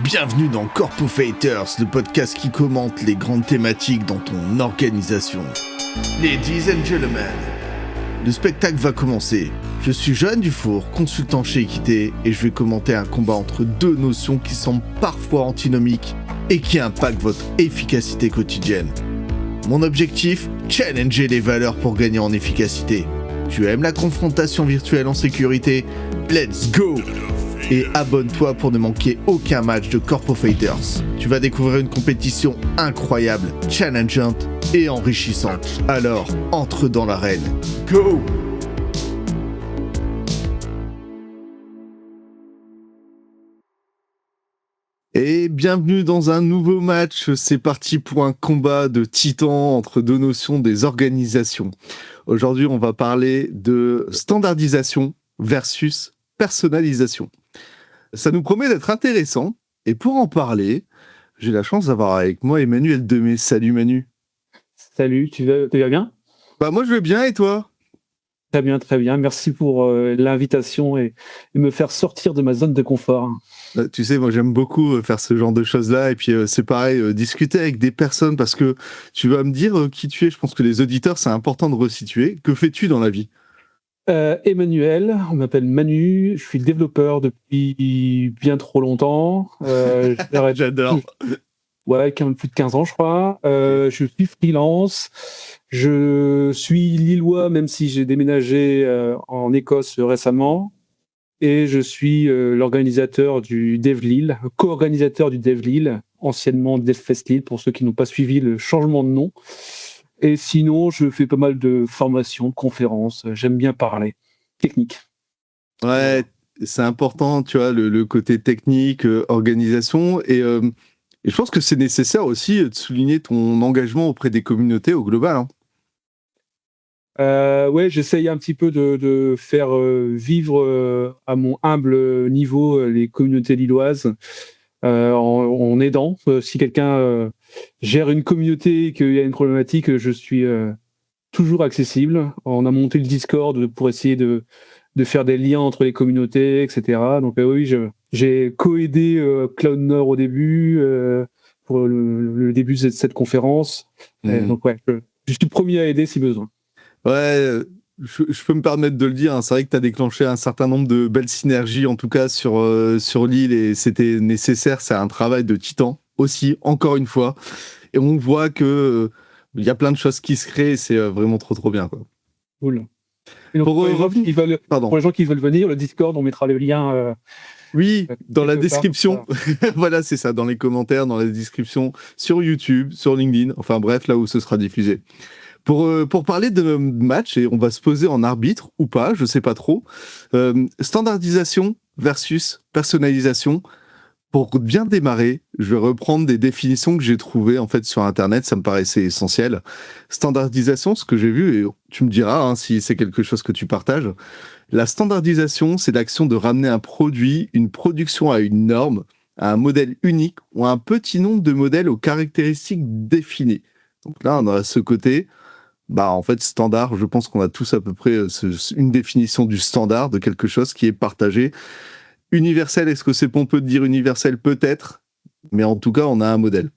Bienvenue dans Corpo Fighters, le podcast qui commente les grandes thématiques dans ton organisation. Ladies and gentlemen, le spectacle va commencer. Je suis Johan Dufour, consultant chez Equité, et je vais commenter un combat entre deux notions qui semblent parfois antinomiques et qui impactent votre efficacité quotidienne. Mon objectif, challenger les valeurs pour gagner en efficacité. Tu aimes la confrontation virtuelle en sécurité? Let's go! Et abonne-toi pour ne manquer aucun match de Corpo Fighters. Tu vas découvrir une compétition incroyable, challengeante et enrichissante. Alors, entre dans l'arène. Go! Et bienvenue dans un nouveau match. C'est parti pour un combat de titans entre deux notions des organisations. Aujourd'hui, on va parler de standardisation versus personnalisation. Ça nous promet d'être intéressant. Et pour en parler, j'ai la chance d'avoir avec moi Emmanuel Demey. Salut Manu. Salut, tu vas bien? Bah moi je vais bien et toi? Très bien, très bien. Merci pour l'invitation et me faire sortir de ma zone de confort. Tu sais, moi j'aime beaucoup faire ce genre de choses-là. Et puis c'est pareil, discuter avec des personnes parce que tu vas me dire qui tu es. Je pense que les auditeurs, c'est important de resituer. Que fais-tu dans la vie? Emmanuel, on m'appelle Manu, je suis développeur depuis bien trop longtemps. J'adore. Ouais, plus de 15 ans, je crois. Je suis freelance. Je suis lillois, même si j'ai déménagé en Écosse récemment. Et je suis l'organisateur du DevLille, co-organisateur du DevLille, anciennement DevFest Lille, pour ceux qui n'ont pas suivi le changement de nom. Et sinon, je fais pas mal de formations, de conférences. J'aime bien parler. Technique. Ouais, c'est important, tu vois, le côté technique, organisation. Et je pense que c'est nécessaire aussi de souligner ton engagement auprès des communautés au global. Ouais, j'essaye un petit peu de faire vivre à mon humble niveau les communautés lilloises en aidant. Si quelqu'un gère une communauté et qu'il y a une problématique, je suis toujours accessible. On a monté le Discord pour essayer de faire des liens entre les communautés, etc. Donc oui, j'ai co-aidé Cloud Nord au début pour le début de cette conférence. Donc ouais, je suis le premier à aider si besoin. Ouais, je peux me permettre de le dire, hein. C'est vrai que tu as déclenché un certain nombre de belles synergies, en tout cas sur l'île, et c'était nécessaire. C'est un travail de titan aussi, encore une fois. Et on voit que il y a plein de choses qui se créent, c'est vraiment trop bien, quoi. Cool. Et donc, pour les gens qui veulent venir, le Discord, on mettra le lien. Oui, dans la description. Voilà, c'est ça, dans les commentaires, dans la description, sur YouTube, sur LinkedIn, enfin bref, là où ce sera diffusé. Pour parler de match, et on va se poser en arbitre ou pas, je sais pas trop, standardisation versus personnalisation. Pour bien démarrer, je vais reprendre des définitions que j'ai trouvées en fait sur Internet, ça me paraissait essentiel. Standardisation, ce que j'ai vu, et tu me diras hein, si c'est quelque chose que tu partages, la standardisation, c'est l'action de ramener un produit, une production à une norme, à un modèle unique ou à un petit nombre de modèles aux caractéristiques définies. Donc là, on a ce côté... Bah en fait standard, je pense qu'on a tous à peu près une définition du standard, de quelque chose qui est partagé. Universel, est-ce que c'est pompeux de dire universel? Peut-être, mais en tout cas on a un modèle.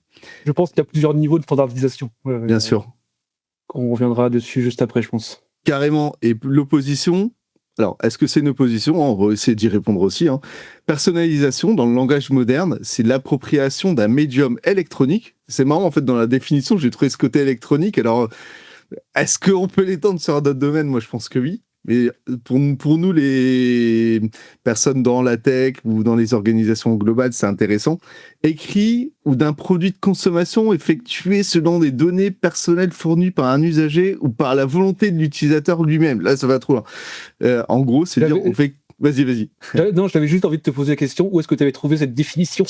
Je pense qu'il y a plusieurs niveaux de standardisation. Bien sûr. On reviendra dessus juste après, je pense. Carrément. Et l'opposition, alors est-ce que c'est une opposition? On va essayer d'y répondre aussi. Personnalisation, dans le langage moderne, c'est l'appropriation d'un médium électronique. C'est marrant en fait, dans la définition, j'ai trouvé ce côté électronique. Alors, est-ce qu'on peut l'étendre sur d'autres domaines? Moi, je pense que oui. Mais pour nous, les personnes dans la tech ou dans les organisations globales, c'est intéressant. Écrit ou d'un produit de consommation effectué selon des données personnelles fournies par un usager ou par la volonté de l'utilisateur lui-même. Là, ça va trop loin. En gros, c'est dire, on fait... Vas-y. Non, j'avais juste envie de te poser la question. Où est-ce que tu avais trouvé cette définition?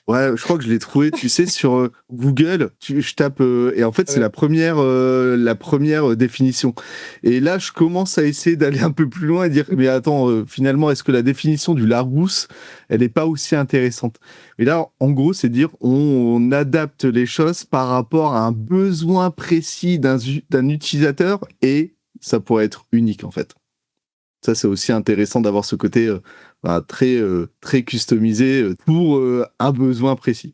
Ouais, je crois que je l'ai trouvé, tu sais, sur Google. Je tape et en fait c'est la première définition. Et là, je commence à essayer d'aller un peu plus loin et dire mais attends, finalement, est-ce que la définition du Larousse, elle n'est pas aussi intéressante? Mais là, en gros, c'est dire on adapte les choses par rapport à un besoin précis d'un utilisateur et ça pourrait être unique en fait. Ça, c'est aussi intéressant d'avoir ce côté très customisé pour un besoin précis.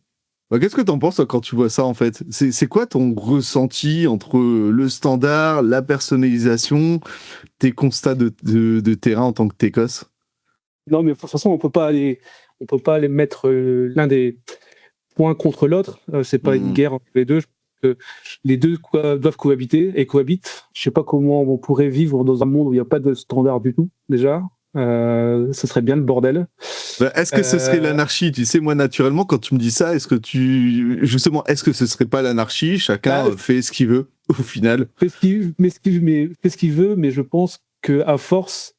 Qu'est-ce que tu en penses toi, quand tu vois ça en fait? C'est quoi ton ressenti entre le standard, la personnalisation, tes constats de terrain en tant que techos? Non, mais de toute façon, on peut pas les mettre l'un des points contre l'autre. C'est pas une Mmh. guerre entre les deux. Je pense que les deux doivent cohabiter et cohabitent. Je sais pas comment on pourrait vivre dans un monde où il n'y a pas de standard du tout, déjà. Ce serait bien le bordel. Est-ce que ce serait l'anarchie? Tu sais, moi, naturellement, quand tu me dis ça, justement, est-ce que ce serait pas l'anarchie? Chacun Bah, fait ce qu'il veut, au final. fait ce qu'il veut, mais je pense qu'à force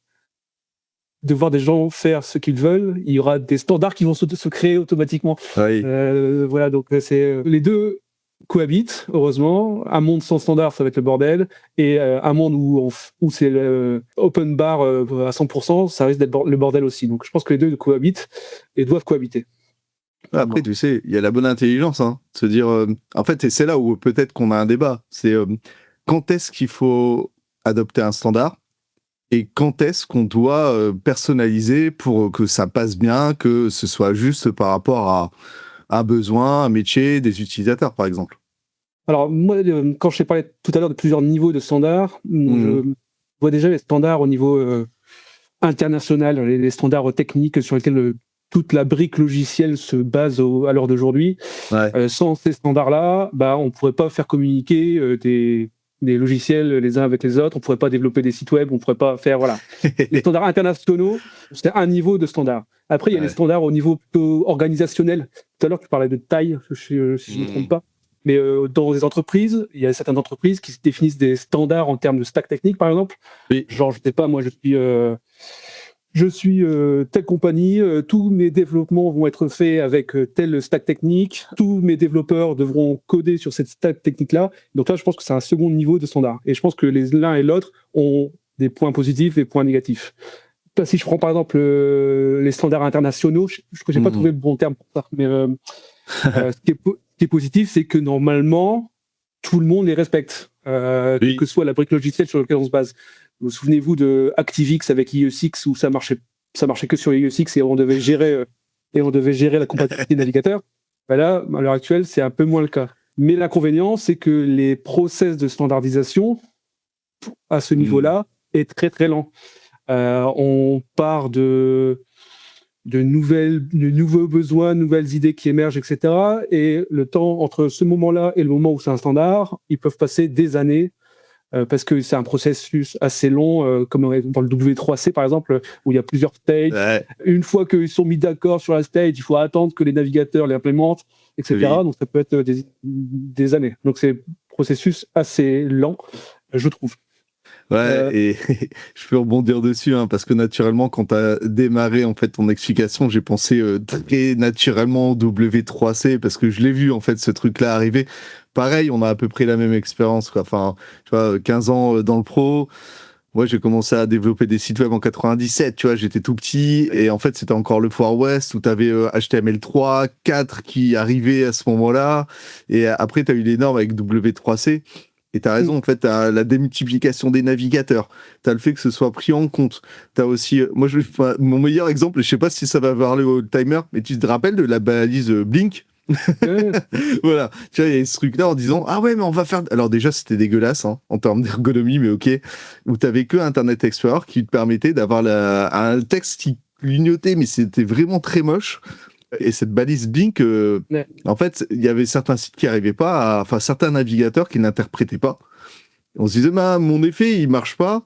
de voir des gens faire ce qu'ils veulent, il y aura des standards qui vont se créer automatiquement. Oui. Voilà, donc c'est les deux cohabitent, heureusement. Un monde sans standard, ça va être le bordel, et un monde où c'est open bar à 100%, ça risque d'être le bordel aussi. Donc je pense que les deux cohabitent et doivent cohabiter. Après, tu sais, il y a la bonne intelligence, hein, de se dire, en fait, et c'est là où peut-être qu'on a un débat, c'est quand est-ce qu'il faut adopter un standard et quand est-ce qu'on doit personnaliser pour que ça passe bien, que ce soit juste par rapport à un besoin, un métier, des utilisateurs, par exemple. Alors moi, quand je t'ai parlé tout à l'heure de plusieurs niveaux de standards, je vois déjà les standards au niveau international, les standards techniques sur lesquels toute la brique logicielle se base à l'heure d'aujourd'hui. Ouais. Sans ces standards-là, on ne pourrait pas faire communiquer des logiciels les uns avec les autres, on ne pourrait pas développer des sites web, on ne pourrait pas faire... Voilà. Les standards internationaux, c'est un niveau de standard. Après, il y a les standards au niveau plutôt organisationnel. Tout à l'heure, tu parlais de taille, si je ne me trompe pas. Mais dans les entreprises, il y a certaines entreprises qui définissent des standards en termes de stack technique, par exemple. Oui. Genre, je ne sais pas, moi, je suis telle compagnie, tous mes développements vont être faits avec tel stack technique, tous mes développeurs devront coder sur cette stack technique-là. Donc là, je pense que c'est un second niveau de standard. Et je pense que l'un et l'autre ont des points positifs et des points négatifs. Si je prends par exemple les standards internationaux, je n'ai pas trouvé le bon terme pour ça, mais ce qui est positif, c'est que normalement, tout le monde les respecte, quelle que soit la brique logicielle sur laquelle on se base. Vous souvenez-vous de ActiveX avec IE6 où ça marchait que sur IE6 et on devait gérer la compatibilité navigateur. Là, à l'heure actuelle, c'est un peu moins le cas. Mais l'inconvénient, c'est que les process de standardisation à ce niveau-là est très très lent. On part de nouveaux besoins, nouvelles idées qui émergent, etc. Et le temps entre ce moment-là et le moment où c'est un standard, ils peuvent passer des années parce que c'est un processus assez long, comme dans le W3C par exemple, où il y a plusieurs stages. Ouais. Une fois qu'ils sont mis d'accord sur la stage, il faut attendre que les navigateurs l'implémentent, etc. Oui. Donc ça peut être des années. Donc c'est un processus assez lent, je trouve. Ouais, et je peux rebondir dessus, hein, parce que naturellement, quand tu as démarré en fait ton explication, j'ai pensé très naturellement au W3C, parce que je l'ai vu en fait ce truc-là arriver. Pareil, on a à peu près la même expérience, quoi. Enfin, tu vois, 15 ans dans le pro. Moi, j'ai commencé à développer des sites web en 97, tu vois, j'étais tout petit, et en fait, c'était encore le Far West, où tu avais HTML3, 4 qui arrivaient à ce moment-là, et après, tu as eu les normes avec W3C. Et tu as raison, en fait, tu as la démultiplication des navigateurs. Tu as le fait que ce soit pris en compte. Tu as aussi, mon meilleur exemple, je sais pas si ça va parler au timer, mais tu te rappelles de la balise Blink? Voilà, tu vois, il y a ce truc-là en disant ah ouais, mais on va faire. Alors, déjà, c'était dégueulasse hein, en termes d'ergonomie, mais ok, où tu avais que Internet Explorer qui te permettait d'avoir un texte qui clignotait, mais c'était vraiment très moche. Et cette balise Blink, en fait, il y avait certains sites qui n'arrivaient pas, enfin certains navigateurs qui n'interprétaient pas. On se disait, mon effet, il marche pas.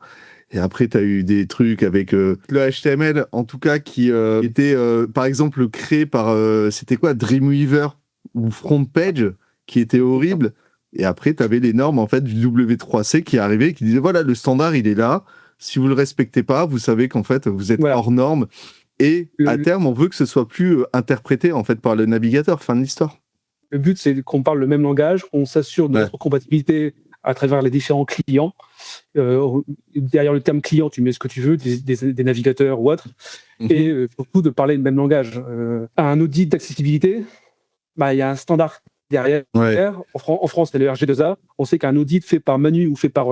Et après, tu as eu des trucs avec le HTML, en tout cas, qui était, par exemple, créé par, c'était quoi, Dreamweaver ou FrontPage, qui était horrible. Et après, tu avais les normes, en fait, du W3C qui arrivaient, qui disaient, voilà, le standard, il est là. Si vous le respectez pas, vous savez qu'en fait, vous êtes hors norme. Et à terme, on veut que ce soit plus interprété en fait par le navigateur. Fin de l'histoire. Le but, c'est qu'on parle le même langage, qu'on s'assure de notre compatibilité à travers les différents clients. Derrière le terme client, tu mets ce que tu veux, des navigateurs ou autres, et surtout de parler le même langage. À un audit d'accessibilité, il y a un standard derrière. Ouais. En France, c'est le RG2A. On sait qu'un audit fait par Manu ou fait par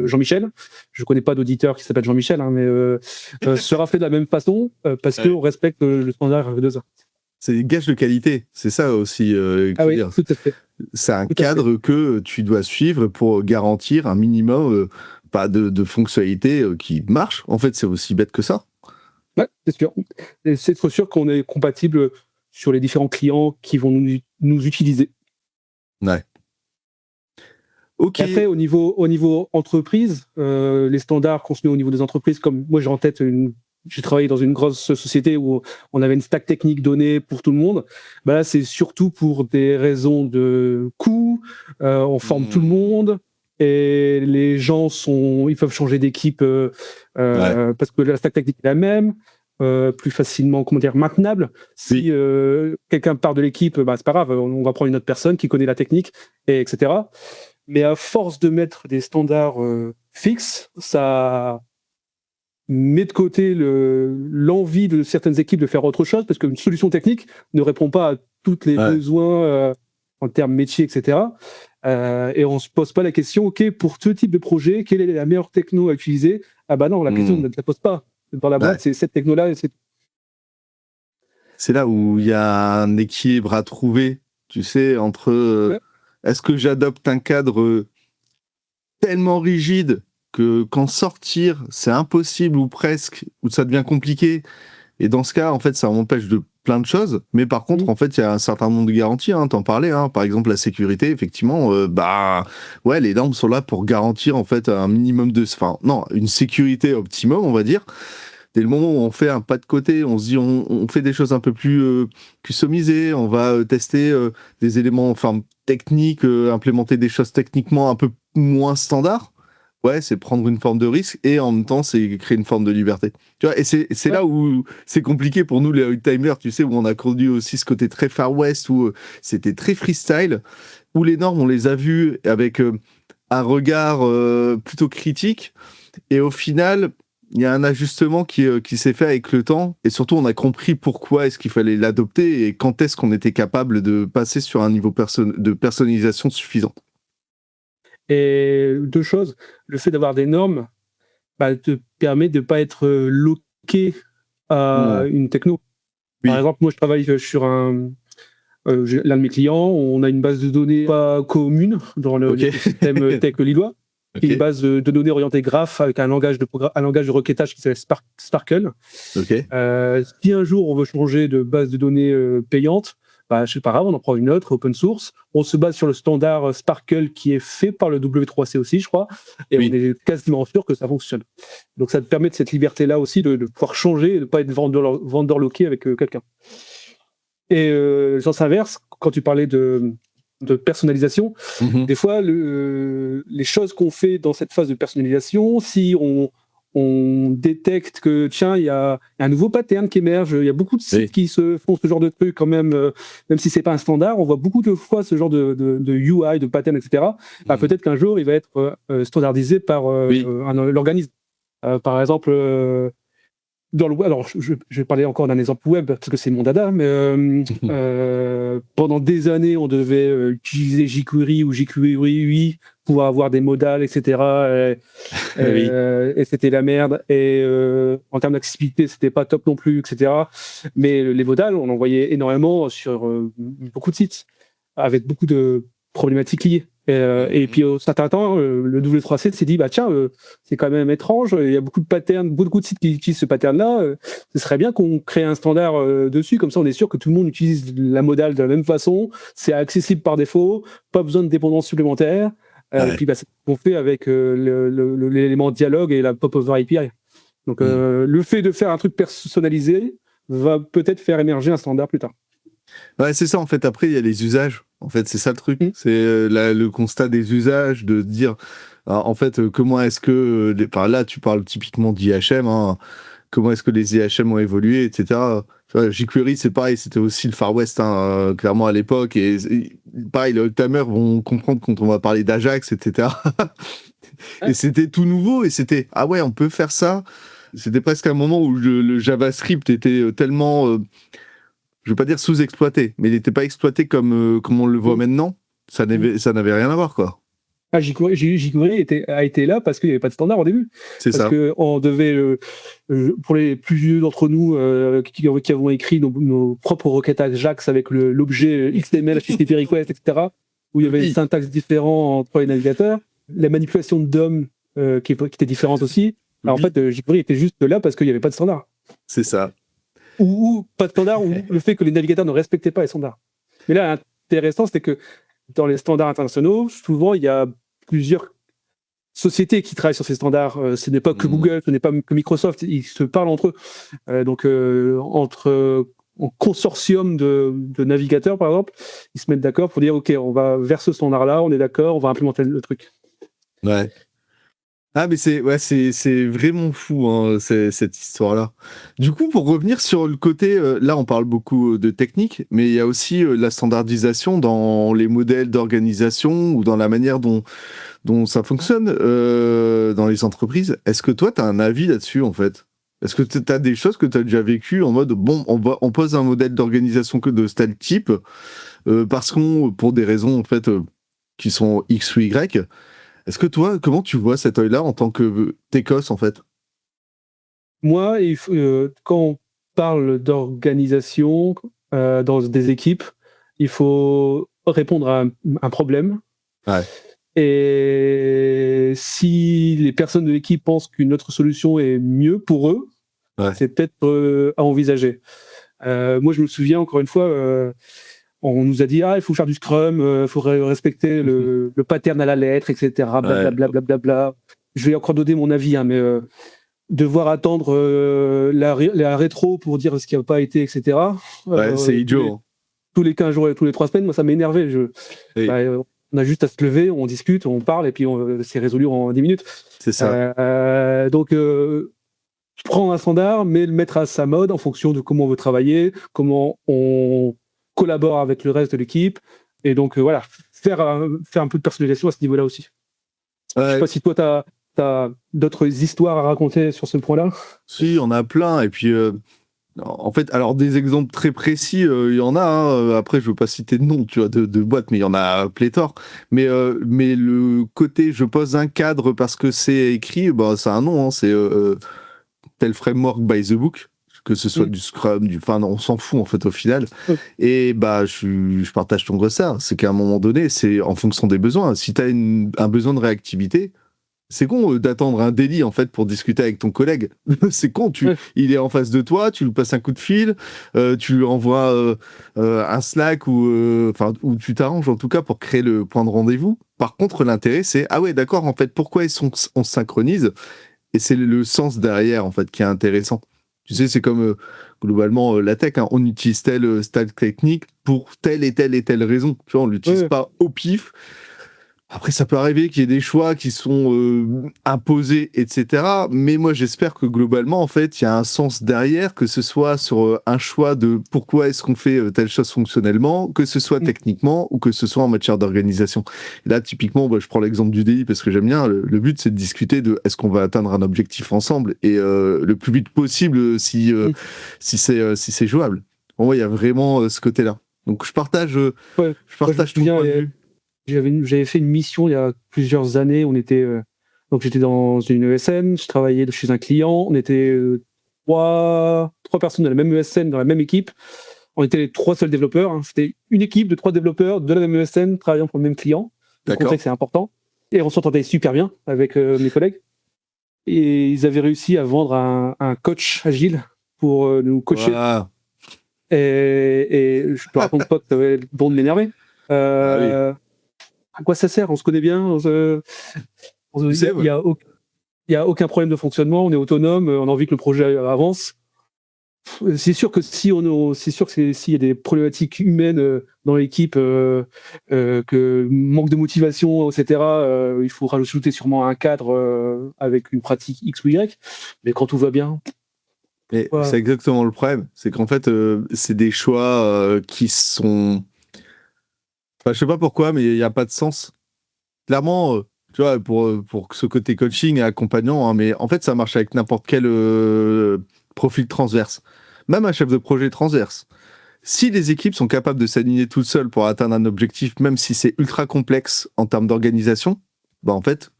Jean-Michel, je ne connais pas d'auditeur qui s'appelle Jean-Michel, hein, mais sera fait de la même façon parce qu'on respecte le standard RG2A. C'est des gages de qualité, c'est ça aussi qu'il faut dire. Tout à fait. C'est un cadre que tu dois suivre pour garantir un minimum pas de fonctionnalités qui marchent. En fait, c'est aussi bête que ça. Ouais, c'est sûr. Et c'est être sûr qu'on est compatible sur les différents clients qui vont nous utiliser. Ouais. Ok. Et après, au niveau entreprise, les standards qu'on se met au niveau des entreprises, comme moi j'ai en tête j'ai travaillé dans une grosse société où on avait une stack technique donnée pour tout le monde. Bah là, c'est surtout pour des raisons de coût. On forme tout le monde et les gens ils peuvent changer d'équipe parce que la stack technique est la même. Plus facilement, maintenable. Si quelqu'un part de l'équipe, bah, c'est pas grave, on va prendre une autre personne qui connaît la technique, etc. Mais à force de mettre des standards fixes, ça met de côté l'envie de certaines équipes de faire autre chose, parce qu'une solution technique ne répond pas à tous les besoins en termes métiers, etc. Et on ne se pose pas la question, OK, pour ce type de projet, quelle est la meilleure techno à utiliser? Ah bah non, la question ne te la pose pas. Dans la boîte, c'est cette techno-là. C'est là où il y a un équilibre à trouver, tu sais, entre est-ce que j'adopte un cadre tellement rigide que qu'en sortir, c'est impossible ou presque, ou ça devient compliqué. Et dans ce cas, en fait, ça m'empêche de plein de choses. Mais par contre, en fait, il y a un certain nombre de garanties. Hein, t'en parlais. Hein, par exemple, la sécurité, effectivement, les normes sont là pour garantir en fait un minimum une sécurité optimum, on va dire. Dès le moment où on fait un pas de côté, on se dit on fait des choses un peu plus customisées, on va tester des éléments techniques, implémenter des choses techniquement un peu moins standards. Ouais, c'est prendre une forme de risque et en même temps, c'est créer une forme de liberté. Tu vois, et c'est là où c'est compliqué pour nous, les old-timers, tu sais, où on a connu aussi ce côté très Far West, où c'était très freestyle, où les normes, on les a vues avec un regard plutôt critique. Et au final, il y a un ajustement qui s'est fait avec le temps. Et surtout, on a compris pourquoi est-ce qu'il fallait l'adopter et quand est-ce qu'on était capable de passer sur un niveau de personnalisation suffisant. Et deux choses, le fait d'avoir des normes te permet de ne pas être loqué à une techno. Par exemple, moi je travaille sur l'un de mes clients, on a une base de données pas commune dans le système tech lillois, qui est une base de données orientée graph avec un langage de requêtage qui s'appelle Sparkle. Si un jour on veut changer de base de données payante, c'est pas grave, on en prend une autre, open source. On se base sur le standard Sparkle qui est fait par le W3C aussi, je crois, et on est quasiment sûr que ça fonctionne. Donc ça te permet de cette liberté-là aussi de pouvoir changer et de ne pas être vendeur loqué avec quelqu'un. Et sens inverse, quand tu parlais de personnalisation, des fois, les choses qu'on fait dans cette phase de personnalisation, si on détecte que, tiens, il y a un nouveau pattern qui émerge, il y a beaucoup de sites qui se font ce genre de truc quand même, même si c'est pas un standard, on voit beaucoup de fois ce genre de UI, de pattern, etc. Peut-être qu'un jour, il va être standardisé par l'organisme. Par exemple, dans le web, alors je vais parler encore d'un exemple web parce que c'est mon dada, mais pendant des années, on devait utiliser jQuery ou jQuery pour avoir des modals, etc. Et c'était la merde. Et en termes d'accessibilité, c'était pas top non plus, etc. Mais les modals, on en voyait énormément sur beaucoup de sites, avec beaucoup de problématiques liées. Et puis au certain temps, le W3C s'est dit tiens, c'est quand même étrange, il y a beaucoup de patterns, beaucoup de sites qui utilisent ce pattern-là, ce serait bien qu'on crée un standard dessus, comme ça on est sûr que tout le monde utilise la modale de la même façon, c'est accessible par défaut, pas besoin de dépendance supplémentaire. Et puis c'est ce qu'on fait avec l'élément dialogue et la pop-over API. Donc le fait de faire un truc personnalisé va peut-être faire émerger un standard plus tard. Ouais, c'est ça, en fait. Après, il y a les usages. En fait, c'est ça le truc. C'est le constat des usages, de dire, en fait, comment est-ce que... Par là, tu parles typiquement d'IHM, hein, comment est-ce que les IHM ont évolué, etc. jQuery, c'est pareil, c'était aussi le Far West, hein, clairement, à l'époque. Et pareil, les old-timers vont comprendre quand on va parler d'Ajax, etc. Et c'était tout nouveau, et c'était, ah ouais, on peut faire ça. C'était presque un moment où le JavaScript était tellement... je vais pas dire sous-exploité, mais il n'était pas exploité comme on le voit maintenant. Ça n'avait rien à voir, quoi. Ah, jQuery a été là parce qu'il n'y avait pas de standard au début. C'est Parce ça. qu'on devait, pour les plus vieux d'entre nous qui avons écrit nos propres requêtes Ajax avec l'objet XML, HTTP request, etc., où il y avait une syntaxe différente entre les navigateurs, la manipulation de DOM qui était différente aussi. Alors, en fait, jQuery était juste là parce qu'il n'y avait pas de standard. C'est ça. Ou pas de standard, ou le fait que les navigateurs ne respectaient pas les standards. Mais là, intéressant, c'était que dans les standards internationaux, souvent, il y a plusieurs sociétés qui travaillent sur ces standards. Ce n'est pas que Google, ce n'est pas que Microsoft, ils se parlent entre eux. Donc, en consortium de navigateurs, par exemple, ils se mettent d'accord pour dire, OK, on va vers ce standard-là, on est d'accord, on va implémenter le truc. Ouais. Ah, mais c'est vraiment fou, hein, cette histoire-là. Du coup, pour revenir sur le côté, là, on parle beaucoup de technique, mais il y a aussi la standardisation dans les modèles d'organisation ou dans la manière dont ça fonctionne dans les entreprises. Est-ce que toi, tu as un avis là-dessus, en fait? Est-ce que tu as des choses que tu as déjà vécues en mode, bon, on pose un modèle d'organisation que de tel type, parce pour des raisons, en fait, qui sont X ou Y. Est-ce que toi, comment tu vois cet œil-là en tant que techos, en fait? Moi, quand on parle d'organisation dans des équipes, il faut répondre à un problème. Ouais. Et si les personnes de l'équipe pensent qu'une autre solution est mieux pour eux, c'est peut-être à envisager. Moi, je me souviens, encore une fois, on nous a dit il faut faire du Scrum, il faut respecter le pattern à la lettre, etc. Blablabla. Je vais encore donner mon avis, hein, mais devoir attendre la rétro pour dire ce qui n'a pas été, etc. C'est idiot. Tous les 15 jours et tous les 3 semaines, moi, ça m'énervait. On a juste à se lever, on discute, on parle, et puis c'est résolu en 10 minutes. C'est ça. Donc, je prends un standard, mais le mettre à sa mode en fonction de comment on veut travailler, comment on collabore avec le reste de l'équipe. Et donc, voilà, faire un peu de personnalisation à ce niveau-là aussi. Je ne sais pas si toi, tu as d'autres histoires à raconter sur ce point-là. Si, on a plein. Et puis, en fait, alors des exemples très précis, il y en a. Hein. Après, je veux pas citer de nom, tu vois, de boîtes, mais il y en a pléthore. Mais le côté, je pose un cadre parce que c'est écrit, bah, c'est un nom. Hein, c'est tel framework by the book, que ce soit du Scrum, enfin, on s'en fout en fait au final. Et bah, je partage ton ressort. C'est qu'à un moment donné, c'est en fonction des besoins. Si tu as un besoin de réactivité, c'est con d'attendre un daily en fait pour discuter avec ton collègue. C'est con, il est en face de toi, tu lui passes un coup de fil, tu lui envoies un Slack ou tu t'arranges en tout cas pour créer le point de rendez-vous. Par contre, l'intérêt c'est ah ouais d'accord en fait pourquoi on se synchronise et c'est le sens derrière en fait qui est intéressant. Tu sais c'est comme globalement la tech, hein, on utilise telle technique pour telle et telle et telle raison. Tu vois, on l'utilise pas au pif. Après, ça peut arriver qu'il y ait des choix qui sont imposés, etc. Mais moi, j'espère que globalement, en fait, il y a un sens derrière, que ce soit sur un choix de pourquoi est-ce qu'on fait telle chose fonctionnellement, que ce soit techniquement ou que ce soit en matière d'organisation. Et là, typiquement, je prends l'exemple du DI parce que j'aime bien. Le but, c'est de discuter de est-ce qu'on va atteindre un objectif ensemble et le plus vite possible si c'est jouable. Bon, il y a vraiment ce côté-là. Donc, je partage ton point de vue. J'avais fait une mission il y a plusieurs années. Donc j'étais dans une ESN, je travaillais chez un client. On était trois personnes dans la même ESN, dans la même équipe. On était les 3 seuls développeurs. Hein. C'était une équipe de 3 développeurs de la même ESN travaillant pour le même client. Le contexte est important. Et on s'entendait super bien avec mes collègues. Et ils avaient réussi à vendre un coach agile pour nous coacher. Voilà. Et je te raconte pas que ça avait bon de m'énerver. À quoi ça sert? On se connaît bien. Il n'y a aucun problème de fonctionnement. On est autonome. On a envie que le projet avance. C'est sûr que s'il y a des problématiques humaines dans l'équipe, que manque de motivation, etc., il faut rajouter sûrement un cadre avec une pratique X ou Y. Mais quand tout va bien. Mais c'est exactement le problème. C'est qu'en fait, c'est des choix qui sont. Enfin, je sais pas pourquoi, mais il n'y a pas de sens. Clairement, tu vois, pour ce côté coaching et accompagnant, hein, mais en fait, ça marche avec n'importe quel profil transverse. Même un chef de projet transverse. si les équipes sont capables de s'aligner toutes seules pour atteindre un objectif, même si c'est ultra complexe en termes d'organisation, en fait,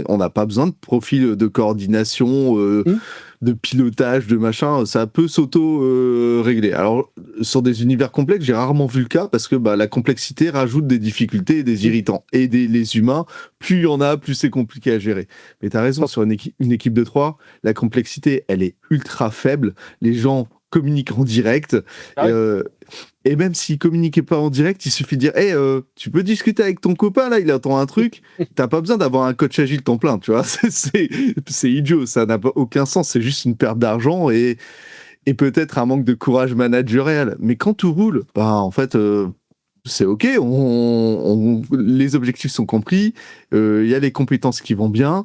on n'a pas besoin de profil de coordination, de pilotage, de machin. Ça peut s'auto-régler. Alors, sur des univers complexes, j'ai rarement vu le cas parce que la complexité rajoute des difficultés et des irritants. Et les humains, plus il y en a, plus c'est compliqué à gérer. Mais tu as raison, sur une équipe de 3, la complexité, elle est ultra faible. Les gens communiquent en direct. Et même s'ils communiquaient pas en direct, il suffit de dire hey, tu peux discuter avec ton copain, là, il attend un truc. T'as pas besoin d'avoir un coach agile temps plein, tu vois. C'est idiot, ça n'a aucun sens. C'est juste une perte d'argent et peut-être un manque de courage managérial. Mais quand tout roule, en fait, c'est OK. Les objectifs sont compris. Il y a les compétences qui vont bien.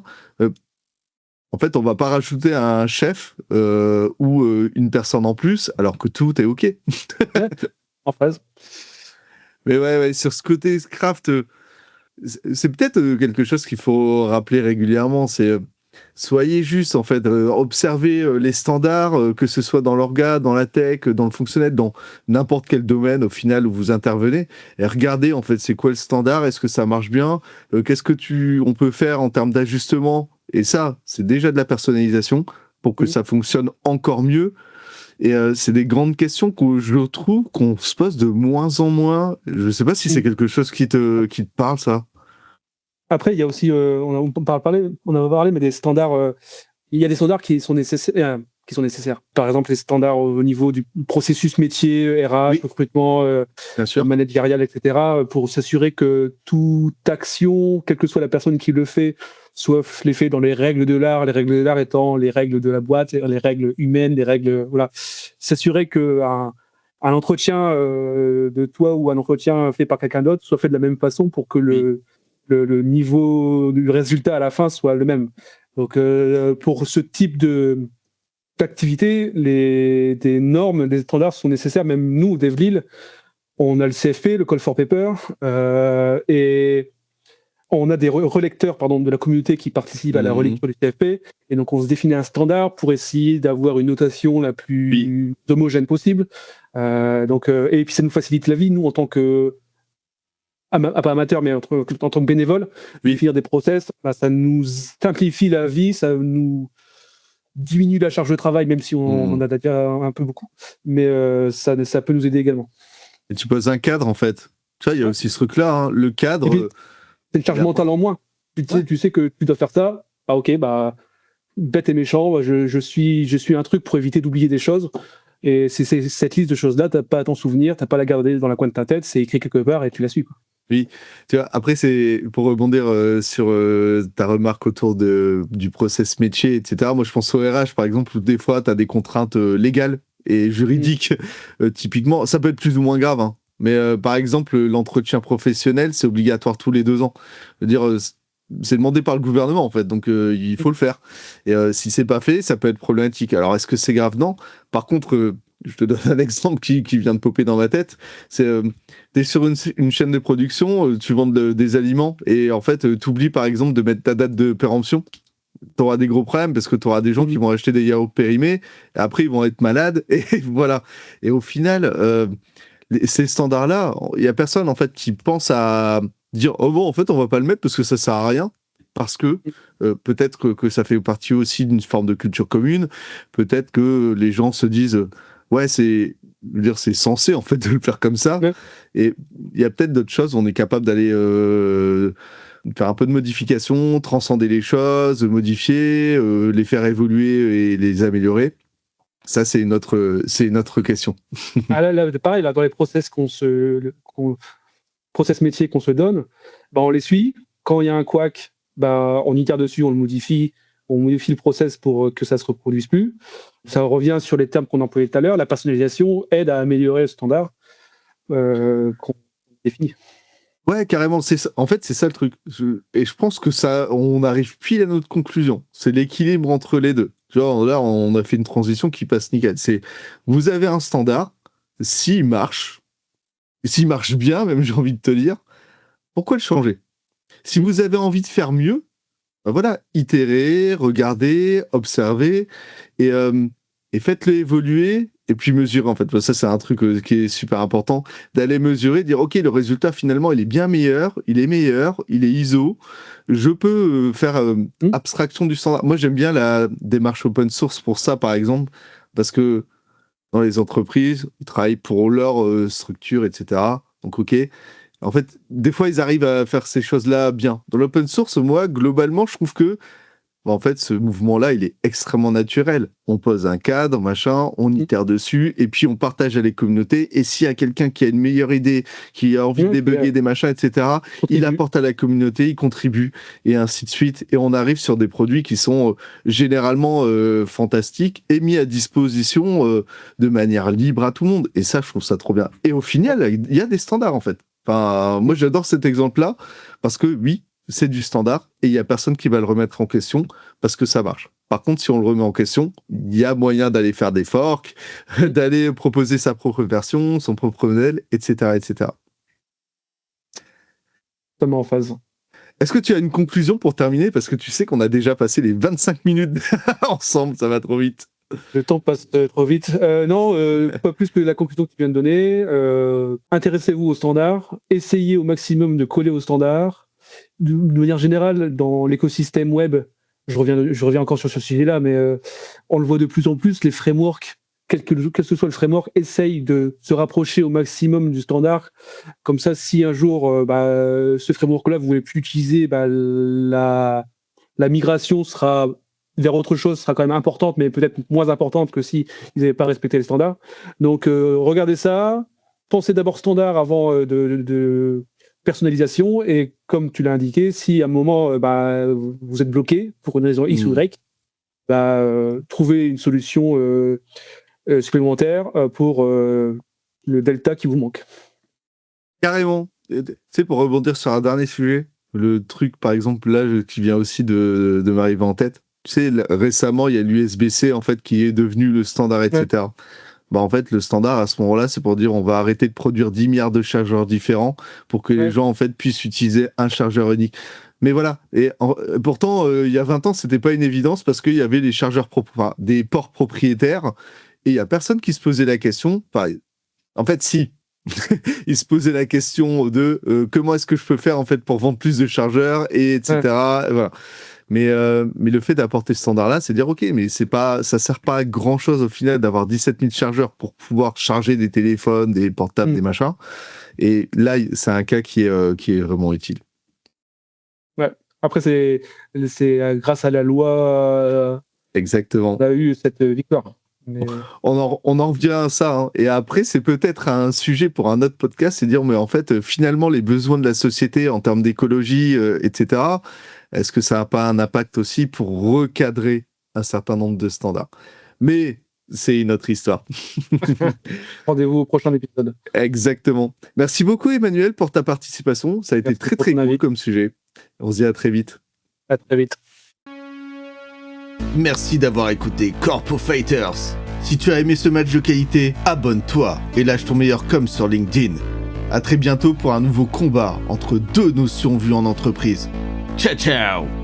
En fait, on va pas rajouter un chef ou une personne en plus, alors que tout est OK. En phase. Mais ouais, sur ce côté craft, c'est peut-être quelque chose qu'il faut rappeler régulièrement. C'est soyez juste, en fait, observez les standards, que ce soit dans l'orga, dans la tech, dans le fonctionnel, dans n'importe quel domaine au final où vous intervenez, et regardez en fait c'est quoi le standard, est-ce que ça marche bien, qu'est-ce que on peut faire en termes d'ajustement, et ça c'est déjà de la personnalisation pour que ça fonctionne encore mieux. Et c'est des grandes questions que je trouve qu'on se pose de moins en moins. Je sais pas si c'est quelque chose qui te parle, ça. Après, il y a aussi, on a parlé, mais des standards. Il y a des standards qui sont nécessaires. Par exemple, les standards au niveau du processus métier, RH, recrutement, bien sûr, managérial, etc., pour s'assurer que toute action, quelle que soit la personne qui le fait, soit fait dans les règles de l'art. Les règles de l'art étant les règles de la boîte, les règles humaines, les règles, voilà. S'assurer que un entretien de toi ou un entretien fait par quelqu'un d'autre soit fait de la même façon pour que le niveau du résultat à la fin soit le même. Donc, pour ce type d'activité, des normes, des standards sont nécessaires. Même nous, DevLille, on a le CFP, le Call for Paper, et on a des relecteurs de la communauté qui participent à la relecture du CFP. Et donc, on se définit un standard pour essayer d'avoir une notation la plus homogène possible. Et puis, ça nous facilite la vie, nous, en tant que pas amateur, mais en tant que bénévole, définir des process, ça nous simplifie la vie, ça nous diminue la charge de travail, même si on en a déjà un peu beaucoup, mais ça peut nous aider également. Et tu poses un cadre, en fait. Tu vois, il y a aussi ce truc-là, hein, le cadre. Puis, c'est une charge mentale en moins. Tu sais que tu dois faire ça, bête et méchant, je suis un truc pour éviter d'oublier des choses. Et c'est cette liste de choses-là, t'as pas à t'en souvenir, t'as pas à la garder dans la coin de ta tête, c'est écrit quelque part et tu la suis, quoi. Oui, tu vois, après, c'est pour rebondir sur ta remarque autour du process métier, etc. Moi, je pense au RH, par exemple, où des fois, tu as des contraintes légales et juridiques. Typiquement, ça peut être plus ou moins grave, hein. Mais par exemple, l'entretien professionnel, c'est obligatoire tous les 2 ans. Je veux dire, c'est demandé par le gouvernement, en fait, donc il faut le faire. Et si c'est pas fait, ça peut être problématique. Alors, est-ce que c'est grave? Non. Par contre, je te donne un exemple qui vient de popper dans ma tête. C'est, t'es sur une chaîne de production, tu vends des aliments, et en fait, tu oublies par exemple de mettre ta date de péremption. Tu auras des gros problèmes parce que tu auras des gens qui vont acheter des yaourts périmés, et après ils vont être malades, et voilà. Et au final, ces standards-là, il y a personne en fait qui pense à dire oh bon, en fait, on va pas le mettre parce que ça sert à rien. Parce que peut-être que ça fait partie aussi d'une forme de culture commune. Peut-être que les gens se disent ouais, c'est censé en fait de le faire comme ça. Ouais. Et il y a peut-être d'autres choses. On est capable d'aller faire un peu de modification, transcender les choses, modifier, les faire évoluer et les améliorer. Ça, c'est une autre question. Là, pareil, là, dans les process process métiers qu'on se donne, on les suit. Quand il y a un couac, on itère dessus, on le modifie, le process pour que ça se reproduise plus. Ça revient sur les termes qu'on employait tout à l'heure. La personnalisation aide à améliorer le standard qu'on définit. Ouais, carrément. En fait, c'est ça le truc. Et je pense que on arrive pile à notre conclusion. C'est l'équilibre entre les deux. Genre là, on a fait une transition qui passe nickel. Vous avez un standard, s'il marche bien, même j'ai envie de te dire, pourquoi le changer? Si vous avez envie de faire mieux, voilà, itérez, regardez, observez et faites-le évoluer et puis mesurer en fait. Ça c'est un truc qui est super important, d'aller mesurer, dire ok, le résultat finalement il est bien meilleur, il est ISO, je peux faire abstraction du standard. Moi j'aime bien la démarche open source pour ça par exemple, parce que dans les entreprises, ils travaillent pour leur structure, etc. Donc ok, en fait des fois ils arrivent à faire ces choses-là bien. Dans l'open source, moi globalement je trouve que en fait, ce mouvement-là, il est extrêmement naturel. On pose un cadre, machin, on itère dessus, et puis on partage à les communautés. Et s'il y a quelqu'un qui a une meilleure idée, qui a envie de débugger des machins, etc., il apporte à la communauté, il contribue, et ainsi de suite. Et on arrive sur des produits qui sont généralement fantastiques et mis à disposition de manière libre à tout le monde. Et ça, je trouve ça trop bien. Et au final, il y a des standards, en fait. Enfin, moi, j'adore cet exemple-là, parce que oui, c'est du standard et il y a personne qui va le remettre en question parce que ça marche. Par contre, si on le remet en question, il y a moyen d'aller faire des forks, d'aller proposer sa propre version, son propre modèle, etc., etc. Totalement en phase. Est-ce que tu as une conclusion pour terminer? Parce que tu sais qu'on a déjà passé les 25 minutes ensemble, ça va trop vite. Le temps passe trop vite. Non, pas plus que la conclusion que tu viens de donner. Intéressez-vous aux standards, essayez au maximum de coller aux standards. De manière générale, dans l'écosystème web, je reviens encore sur ce sujet-là, mais on le voit de plus en plus, les frameworks, quel que soit le framework, essayent de se rapprocher au maximum du standard. Comme ça, si un jour, ce framework-là, vous ne voulez plus l'utiliser, la migration sera vers autre chose, sera quand même importante, mais peut-être moins importante que si ils n'avaient pas respecté les standards. Donc, regardez ça. Pensez d'abord standard avant de personnalisation, et comme tu l'as indiqué, si à un moment vous êtes bloqué pour une raison X ou Y, trouvez une solution supplémentaire pour le delta qui vous manque. Carrément. Tu sais, pour rebondir sur un dernier sujet, le truc par exemple là qui vient aussi de m'arriver en tête, tu sais, récemment il y a l'USB-C en fait qui est devenu le standard, etc. Ouais. En fait, le standard, à ce moment-là, c'est pour dire on va arrêter de produire 10 milliards de chargeurs différents pour que les gens, en fait, puissent utiliser un chargeur unique. Mais voilà. Et pourtant, il y a 20 ans, c'était pas une évidence parce qu'il y avait des chargeurs des ports propriétaires et il y a personne qui se posait la question. En fait, si. Il se posait la question de comment est-ce que je peux faire, en fait, pour vendre plus de chargeurs, et etc. Et voilà. Mais le fait d'apporter ce standard-là, c'est dire, OK, mais ça sert pas à grand-chose au final d'avoir 17 000 chargeurs pour pouvoir charger des téléphones, des portables, des machins. Et là, c'est un cas qui est vraiment utile. Ouais. Après, c'est grâce à la loi... Exactement. On a eu cette victoire. Mais... On en revient à ça. Hein. Et après, c'est peut-être un sujet pour un autre podcast, c'est dire, mais en fait, finalement, les besoins de la société en termes d'écologie, etc., est-ce que ça n'a pas un impact aussi pour recadrer un certain nombre de standards? Mais c'est une autre histoire. Rendez-vous au prochain épisode. Exactement. Merci beaucoup, Emmanuel, pour ta participation. Ça a été très, très cool comme sujet. On se dit à très vite. À très vite. Merci d'avoir écouté Corpo Fighters. Si tu as aimé ce match de qualité, abonne-toi et lâche ton meilleur com sur LinkedIn. À très bientôt pour un nouveau combat entre deux notions vues en entreprise. Ciao, ciao!